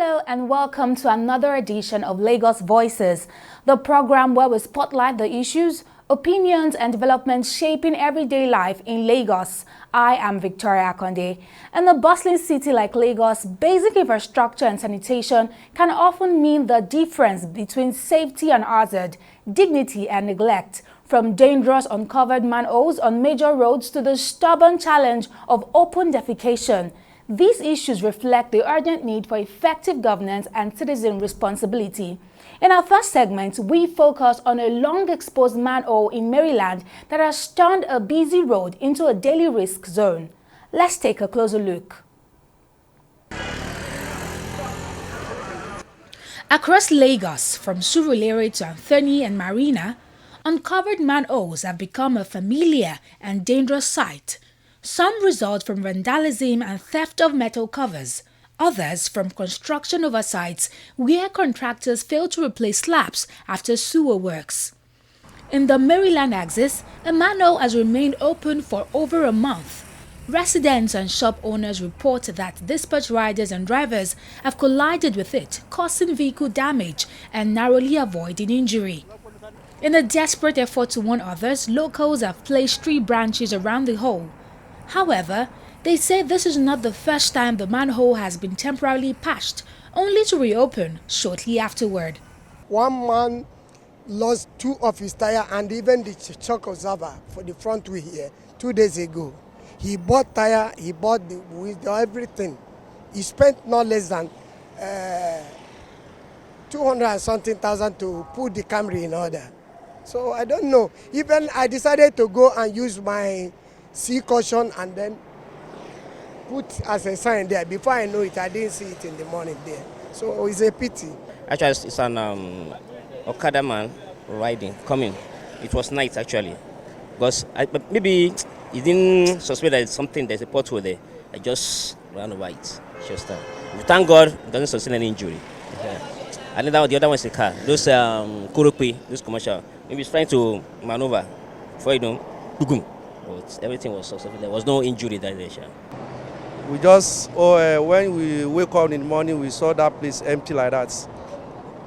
Hello and welcome to another edition of Lagos Voices, the program where we spotlight the issues, opinions and developments shaping everyday life in Lagos. I am Victoria Akonde. In a bustling city like Lagos, basic infrastructure and sanitation can often mean the difference between safety and hazard, dignity and neglect, from dangerous uncovered manholes on major roads to the stubborn challenge of open defecation. These issues reflect the urgent need for effective governance and citizen responsibility. In our first segment, we focus on a long-exposed manhole in Maryland that has turned a busy road into a daily risk zone. Let's take a closer look. Across Lagos, from Surulere to Anthony and Marina, uncovered manholes have become a familiar and dangerous sight. Some result from vandalism and theft of metal covers, others from construction oversights where contractors fail to replace slabs after sewer works. In the Maryland axis, a manhole has remained open for over a month. Residents and shop owners report that dispatch riders and drivers have collided with it, causing vehicle damage and narrowly avoiding injury. In a desperate effort to warn others, locals have placed tree branches around the hole. However, they say this is not the first time the manhole has been temporarily patched, only to reopen shortly afterward. One man lost 2 of his tires and even the shock absorber for the front wheel here 2 days ago. He bought tire, he bought the wheel, everything. He spent not less than 200 and something thousand to put the Camry in order. So I don't know. Even I decided to go and use my see caution and then put as a sign there. Before I know it, I didn't see it in the morning there. So it's a pity. Actually, it's an Okada man coming. It was night actually. Because maybe he didn't suspect that it's something, there's a pothole there. I just ran over it. Just thank God it doesn't sustain any injury. And then the other one is a car. Those Kuropi, those commercial. Maybe he's trying to maneuver before you know, boom. But everything was successful. There was no injury that day. We just, when we wake up in the morning, we saw that place empty like that.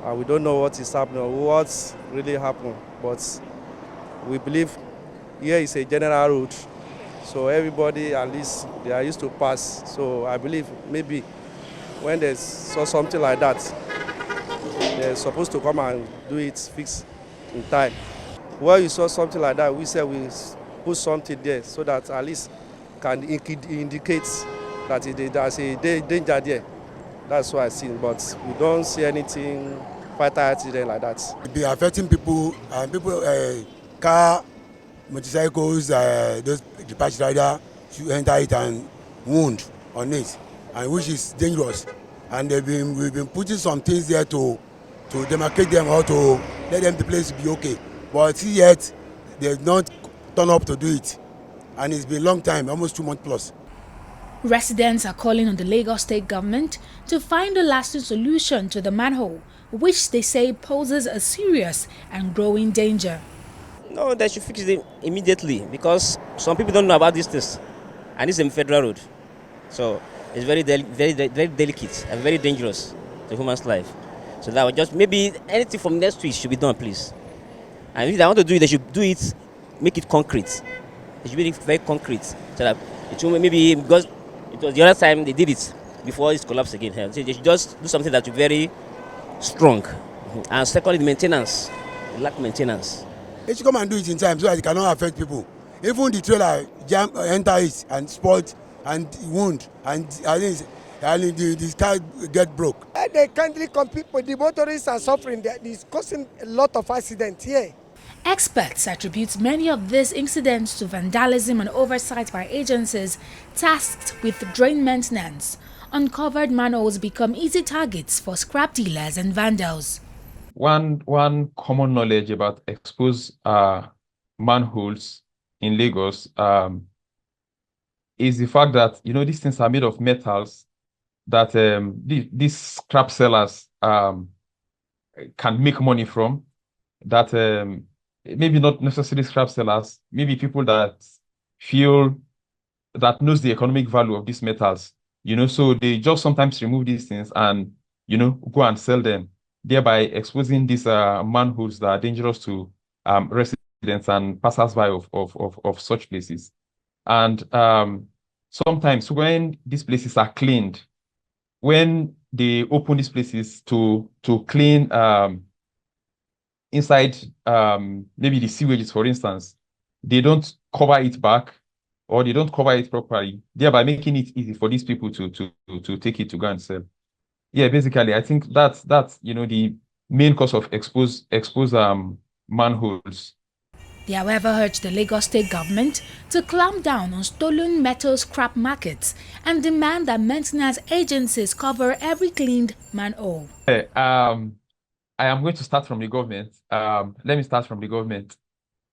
And we don't know what is happening, what's really happened. But we believe here is a general road. So everybody, at least, they are used to pass. So I believe maybe when they saw something like that, they're supposed to come and do it, fix in time. When you saw something like that, we said we put something there so that at least can indicate that there's a danger there. That's what I see, but we don't see anything fatal accident like that. It be affecting people, car, motorcycles, those dispatch rider to enter it and wound on it, and which is dangerous. And we've been putting some things there to demarcate them or to let them the place be okay. But yet they've not turn up to do it, and it's been a long time, almost 2 months plus. Residents are calling on the Lagos state government to find a lasting solution to the manhole, which they say poses a serious and growing danger. No, they should fix it immediately because some people don't know about these things, and it's a federal road, so it's very delicate and very dangerous to human's life. So that would just maybe anything from next week should be done, please. And if they want to do it, they should do it. Make it concrete. It should be very concrete, so that it will maybe, because it was the other time they did it before it collapsed again. So they should just do something that is very strong. And secondly, the maintenance, the lack of maintenance. They should come and do it in time so that it cannot affect people. Even the trailer jam enter it and spoil and wound, and the car get broke. They can't really compete, but the motorists are suffering. It's causing a lot of accidents here. Experts attribute many of these incidents to vandalism and oversight by agencies tasked with drain maintenance. Uncovered manholes become easy targets for scrap dealers and vandals. One common knowledge about exposed manholes in Lagos is the fact that these things are made of metals that these scrap sellers can make money from. That maybe not necessarily scrap sellers, maybe people that knows the economic value of these metals, so they just sometimes remove these things and go and sell them, thereby exposing these manholes that are dangerous to residents and passers-by of such places. And sometimes when these places are cleaned, when they open these places to clean inside maybe the sewages, for instance, they don't cover it back or they don't cover it properly, thereby making it easy for these people to take it to go and sell. Yeah, basically, I think that's the main cause of expose manholes. They, however, urged the Lagos state government to clamp down on stolen metal scrap markets and demand that maintenance agencies cover every cleaned manhole. I am going to start from the government. Let me start from the government.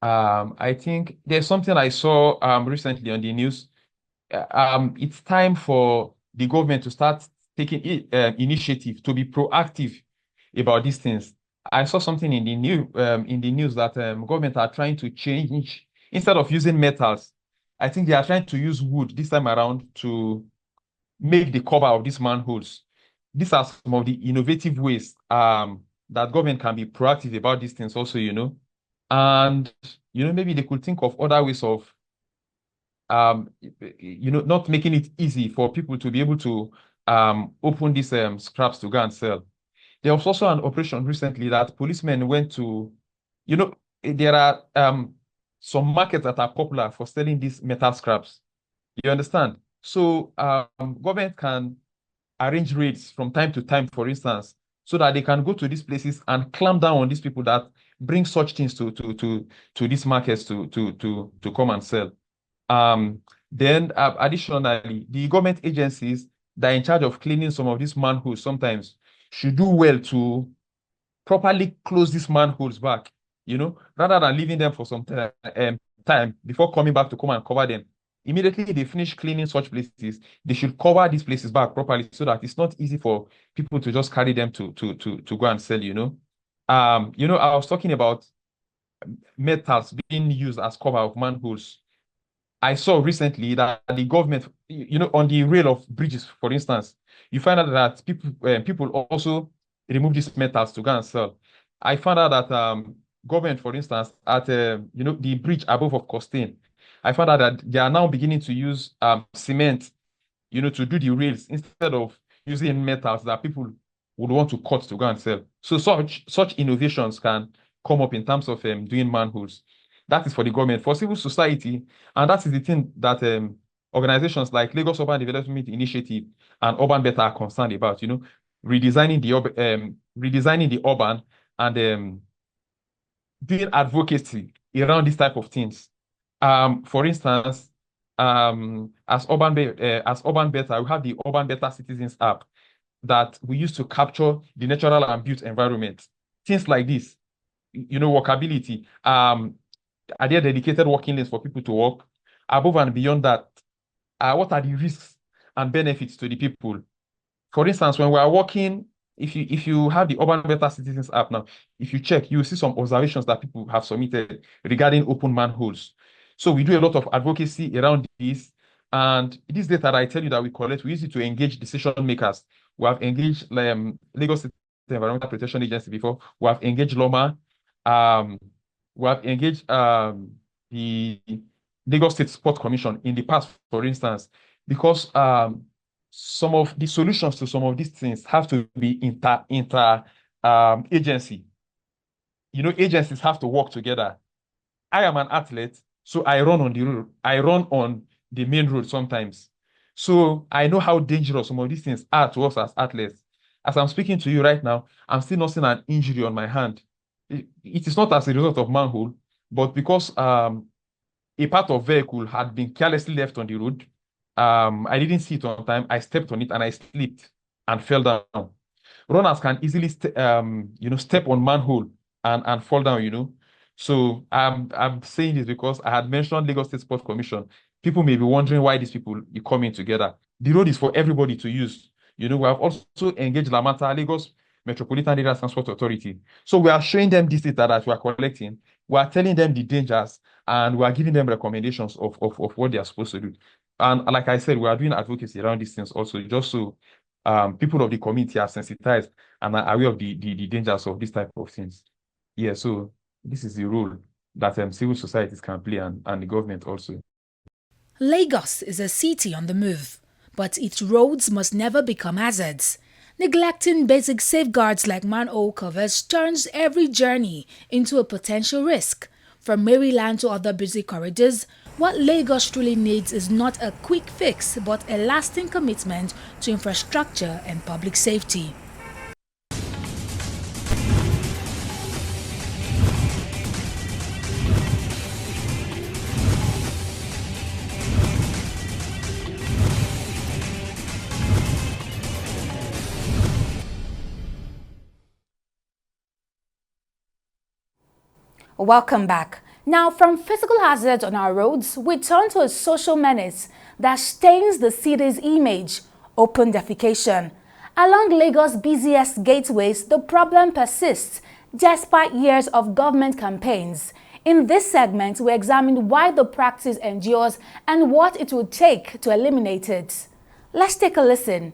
I think there's something I saw recently on the news. It's time for the government to start taking initiative to be proactive about these things. I saw something in the news that government are trying to change instead of using metals. I think they are trying to use wood this time around to make the cover of these manholes. These are some of the innovative ways that government can be proactive about these things also, and maybe they could think of other ways of not making it easy for people to be able to open these scraps to go and sell. There was also an operation recently that policemen went to, there are some markets that are popular for selling these metal scraps. You understand? So government can arrange raids from time to time, for instance, so that they can go to these places and clamp down on these people that bring such things to these markets to come and sell. Then additionally, the government agencies that are in charge of cleaning some of these manholes sometimes should do well to properly close these manholes back, rather than leaving them for some time before coming back to come and cover them. Immediately they finish cleaning such places, they should cover these places back properly so that it's not easy for people to just carry them to go and sell, I was talking about metals being used as cover of manholes. I saw recently that the government, on the rail of bridges, for instance, you find out that people also remove these metals to go and sell. I found out that government, for instance, at the bridge above of Costain, I found out that they are now beginning to use cement, to do the rails instead of using metals that people would want to cut to go and sell. So such innovations can come up in terms of doing manholes. That is for the government. For civil society, and that is the thing that organizations like Lagos Urban Development Initiative and Urban Better are concerned about, redesigning the urban and doing advocacy around this type of things. For instance, as Urban Better, we have the Urban Better Citizens app that we use to capture the natural and built environment. Things like this, walkability. Are there dedicated walking lanes for people to walk? Above and beyond that, what are the risks and benefits to the people? For instance, when we are walking, if you have the Urban Better Citizens app now, if you check, you will see some observations that people have submitted regarding open manholes. So we do a lot of advocacy around this. And this data that I tell you that we collect, we use it to engage decision makers. We have engaged Lagos State Environmental Protection Agency before. We have engaged LOMA. We have engaged the Lagos State Sport Commission in the past, for instance, because some of the solutions to some of these things have to be inter agency. Agencies have to work together. I am an athlete, so I run on the road. I run on the main road sometimes. So I know how dangerous some of these things are to us as athletes. As I'm speaking to you right now, I'm still not seeing an injury on my hand. It is not as a result of manhole, but because a part of vehicle had been carelessly left on the road. I didn't see it on time. I stepped on it and I slipped and fell down. Runners can easily step on manhole and fall down. So I'm saying this because I had mentioned Lagos State Sports Commission. People may be wondering why these people are coming together. The road is for everybody to use. We have also engaged Lamata, Lagos Metropolitan Area Transport Authority. So we are showing them this data that we are collecting. We are telling them the dangers and we are giving them recommendations of what they are supposed to do. And like I said, we are doing advocacy around these things also, just so people of the community are sensitized and are aware of the dangers of this type of things. Yeah, so this is the role that civil societies can play and the government also. Lagos is a city on the move, but its roads must never become hazards. Neglecting basic safeguards like manhole covers turns every journey into a potential risk. From Maryland to other busy corridors, what Lagos truly needs is not a quick fix but a lasting commitment to infrastructure and public safety. Welcome back. Now, from physical hazards on our roads, we turn to a social menace that stains the city's image: open defecation. Along Lagos' busiest gateways, the problem persists despite years of government campaigns. In this segment, we examine why the practice endures and what it would take to eliminate it. Let's take a listen.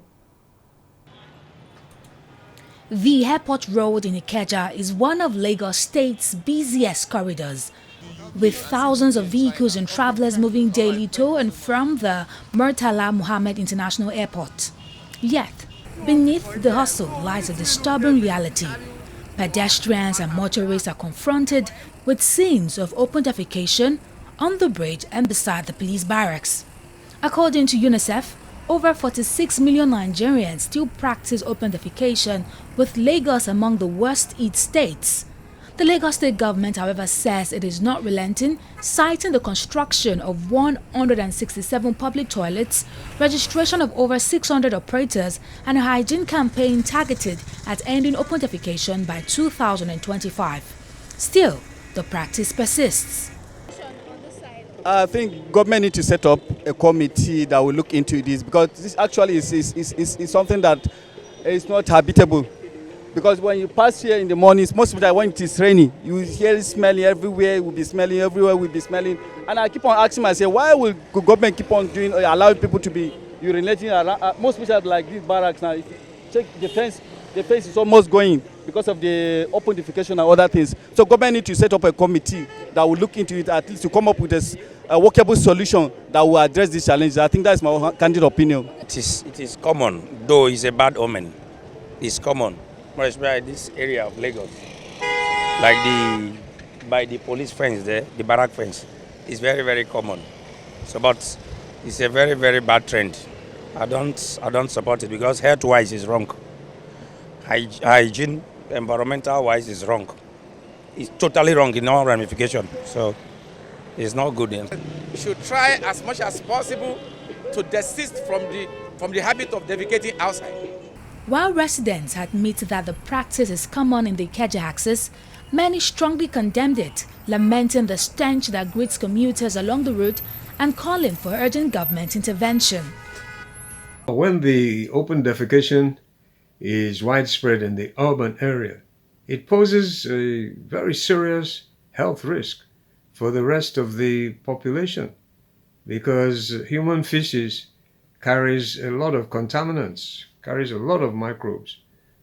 The Airport Road in Ikeja is one of Lagos State's busiest corridors, with thousands of vehicles and travelers moving daily to and from the Murtala Muhammed International Airport. Yet, beneath the hustle lies a disturbing reality. Pedestrians and motorists are confronted with scenes of open defecation on the bridge and beside the police barracks. According to UNICEF, over 46 million Nigerians still practice open defecation, with Lagos among the worst hit states. The Lagos state government, however, says it is not relenting, citing the construction of 167 public toilets, registration of over 600 operators, and a hygiene campaign targeted at ending open defecation by 2025. Still, the practice persists. I think government need to set up a committee that will look into this, because this actually is something that is not habitable. Because when you pass here in the mornings, most of the time when it is raining, you hear it smelling everywhere, it will be smelling everywhere, will be smelling. And I keep on asking myself, why will government keep on doing, allowing people to be urinating around? Most places like these barracks now, if you check the fence is almost going because of the open defecation and other things. So government need to set up a committee that will look into it, at least to come up with a workable solution that will address these challenges. I think that's my candid opinion. It is common, though it's a bad omen. It's common, more especially this area of Lagos, like by the police fence there, the barrack fence. It's very, very common. So, but it's a very, very bad trend. I don't support it, because health-wise is wrong. Hygiene, environmental-wise is wrong. It's totally wrong in all ramifications. So it's not good. We should try as much as possible to desist from the habit of defecating outside. While residents admit that the practice is common in the Ikeja axis, many strongly condemned it, lamenting the stench that greets commuters along the route and calling for urgent government intervention. When the open defecation is widespread in the urban area, it poses a very serious health risk for the rest of the population, because human feces carries a lot of contaminants, carries a lot of microbes,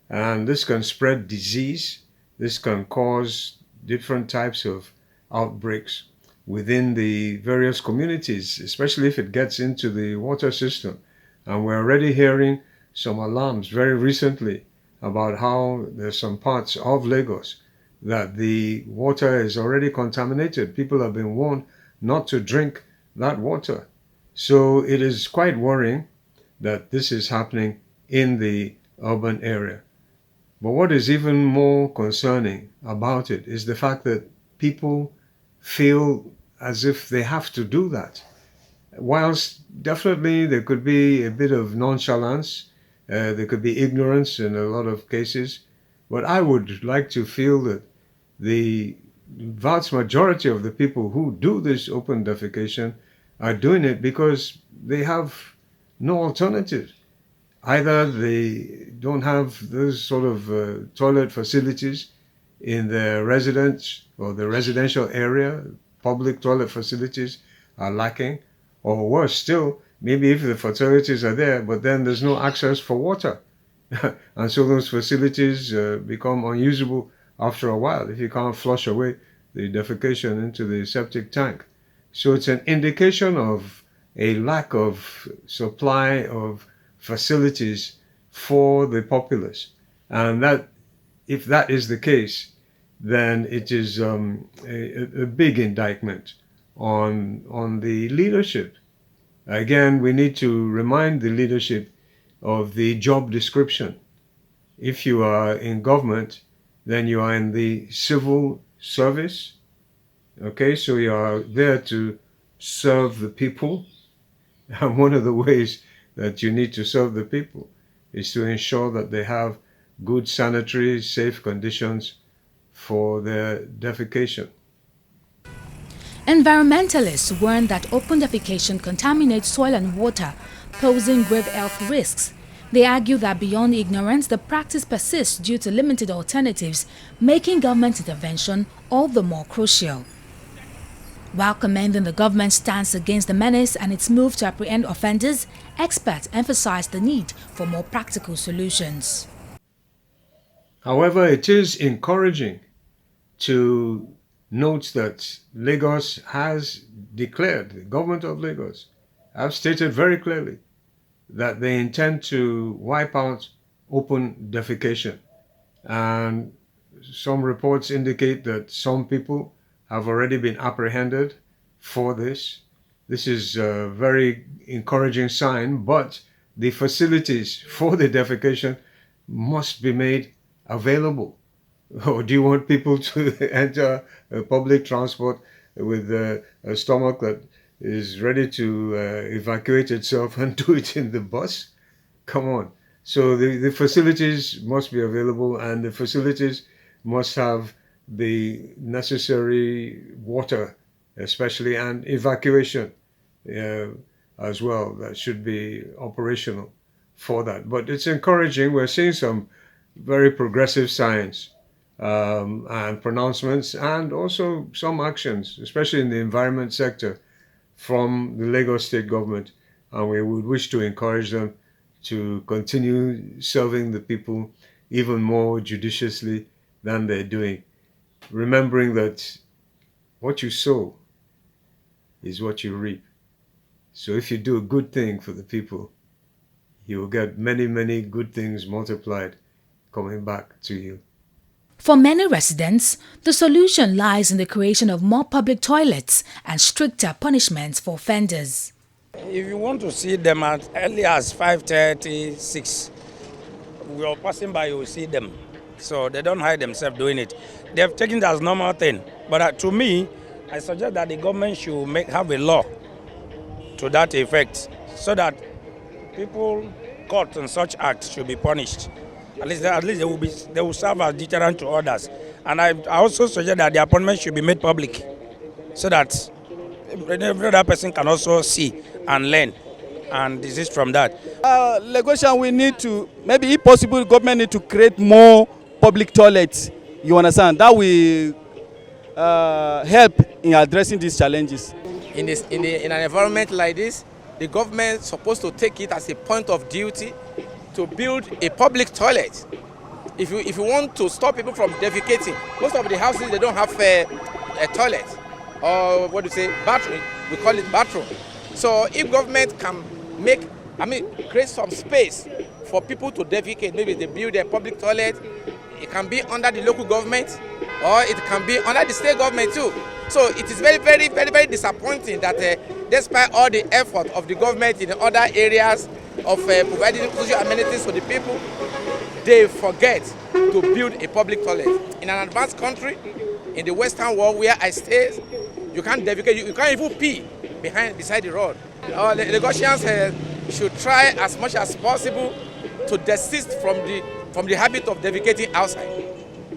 and this can spread disease. This can cause different types of outbreaks within the various communities, especially if it gets into the water system. And we're already hearing some alarms very recently about how there's some parts of Lagos that the water is already contaminated. People have been warned not to drink that water. So it is quite worrying that this is happening in the urban area. But what is even more concerning about it is the fact that people feel as if they have to do that. Whilst definitely there could be a bit of nonchalance, there could be ignorance in a lot of cases, but I would like to feel that the vast majority of the people who do this open defecation are doing it because they have no alternative. Either they don't have those sort of toilet facilities in their residence or the residential area, public toilet facilities are lacking, Or worse still, maybe if the facilities are there, but then there's no access for water. And so those facilities become unusable after a while if you can't flush away the defecation into the septic tank. So it's an indication of a lack of supply of facilities for the populace. And that, if that is the case, then it is a big indictment on the leadership. Again, we need to remind the leadership of the job description. If you are in government, then you are in the civil service. Okay, so you are there to serve the people. And one of the ways that you need to serve the people is to ensure that they have good sanitary, safe conditions for their defecation. Environmentalists warn that open defecation contaminates soil and water, posing grave health risks. They argue that beyond ignorance, the practice persists due to limited alternatives, making government intervention all the more crucial. While commending the government's stance against the menace and its move to apprehend offenders, experts emphasize the need for more practical solutions. However, it is encouraging to note that Lagos has declared, the government of Lagos have stated very clearly that they intend to wipe out open defecation. And some reports indicate that some people have already been apprehended for this. This is a very encouraging sign, but the facilities for the defecation must be made available. Or do you want people to enter public transport with a stomach that is ready to evacuate itself and do it in the bus? Come on. So the facilities must be available, and the facilities must have the necessary water, especially, and evacuation as well. That should be operational for that. But it's encouraging. We're seeing some very progressive signs and pronouncements, and also some actions, especially in the environment sector, from the Lagos state government. And we would wish to encourage them to continue serving the people even more judiciously than they're doing, remembering that what you sow is what you reap. So if you do a good thing for the people, you will get many, many good things multiplied coming back to you. For many residents, the solution lies in the creation of more public toilets and stricter punishments for offenders. If you want to see them as early as 5:30, 6, we are passing by, you will see them. So they don't hide themselves doing it. They have taken it as normal thing. But to me, I suggest that the government should have a law to that effect, so that people caught in such acts should be punished. At least they will serve as deterrent to others. And I also suggest that the appointment should be made public, so that every other person can also see and learn and desist from that. Lagosian, we need to, maybe if possible, government need to create more public toilets. You understand? That will help in addressing these challenges. In an environment like this, the government is supposed to take it as a point of duty to build a public toilet. If you want to stop people from defecating, most of the houses, they don't have a toilet, or what do you say, bathroom. We call it bathroom. So if government can create some space for people to defecate, maybe they build a public toilet, it can be under the local government, or it can be under the state government too. So it is very, very, very, very disappointing that despite all the effort of the government in other areas of providing social amenities for the people, they forget to build a public toilet. In an advanced country, in the Western world where I stay, you can't defecate, you can't even pee beside the road. The Lagosians should try as much as possible to desist from the habit of defecating outside.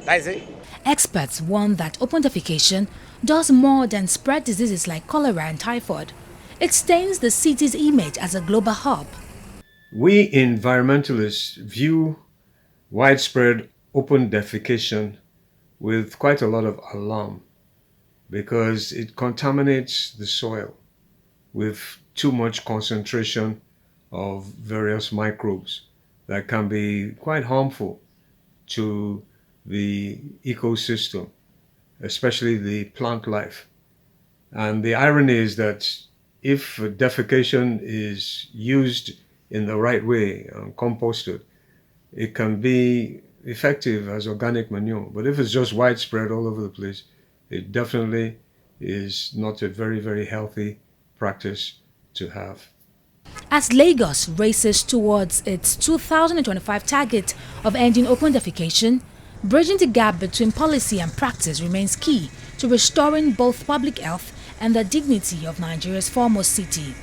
That is it. Experts warn that open defecation does more than spread diseases like cholera and typhoid. It stains the city's image as a global hub. We environmentalists view widespread open defecation with quite a lot of alarm, because it contaminates the soil with too much concentration of various microbes that can be quite harmful to the ecosystem, especially the plant life. And the irony is that if defecation is used in the right way and composted, it can be effective as organic manure. But if it's just widespread all over the place, it definitely is not a very, very healthy practice to have. As Lagos races towards its 2025 target of ending open defecation, bridging the gap between policy and practice remains key to restoring both public health and the dignity of Nigeria's foremost city.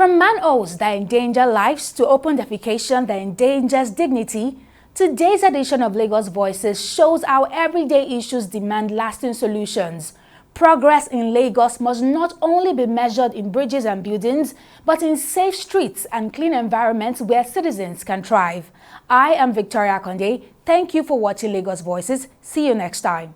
From manholes that endanger lives to open defecation that endangers dignity, today's edition of Lagos Voices shows how everyday issues demand lasting solutions. Progress in Lagos must not only be measured in bridges and buildings, but in safe streets and clean environments where citizens can thrive. I am Victoria Konde. Thank you for watching Lagos Voices. See you next time.